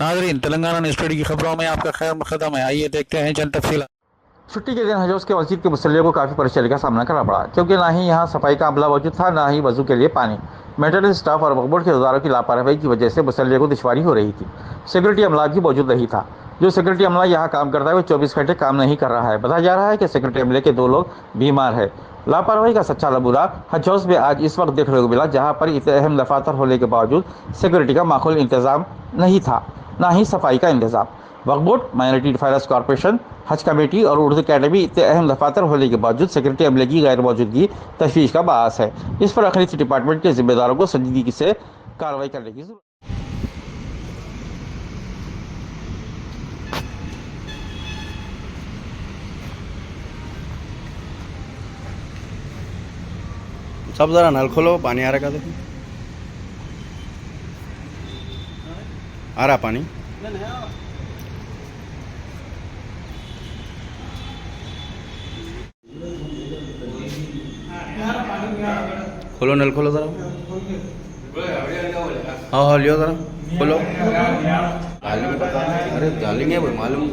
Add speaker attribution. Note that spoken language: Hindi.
Speaker 1: नाज़रीन, तेलंगाना न्यूज़ टुडे की खबरों में आपका खैर मकदम है। आइए देखते हैं चंद तफसीलात। छुट्टी के दिन हज हाउस के मस्जिद के मुसल्लियों को काफ़ी परेशानी का सामना करना पड़ा, क्योंकि ना ही यहाँ सफाई का अमला मौजूद था, ना ही वजू के लिए पानी। मेंटेनेंस स्टाफ और वक्फ बोर्ड के हज़ारों की लापरवाही की वजह से मुसल्लियों को दुश्वारी हो रही थी। सिक्योरिटी अमला भी मौजूद नहीं था। जो सिक्योरिटी अमला यहाँ काम करता है वो 24 घंटे काम नहीं कर रहा है। बताया जा रहा है कि सिक्योरिटी अमले के 2 लोग बीमार है। लापरवाही का सच्चा नमूना हज हाउस में आज इस वक्त देखने को मिला, जहाँ पर इतने अहम दफातर होने के बावजूद सिक्योरिटी का माकूल इंतजाम नहीं था, ना ही सफाई का इंतजाम। वक्फ बोर्ड, माइनॉरिटी डिफेंस कॉर्पोरेशन, हज कमेटी और उर्दू अकेडमी इतने अहम दफातर होने के बावजूद सिक्योरिटी अमले की गैर मौजूदगी तशवीश का बायस है। इस पर अखिल डिपार्टमेंट के जिम्मेदारों को संजीदगी से कार्रवाई करने की जरूरत।
Speaker 2: सब जरा नल खोलो, पानी आ रहा है। देखो आ रहा पानी। खोलो नल खोलो जरा। हाँ हाँ लियो जरा, खोलो। डालेंगे पता, अरे डालेंगे भाई मालूम।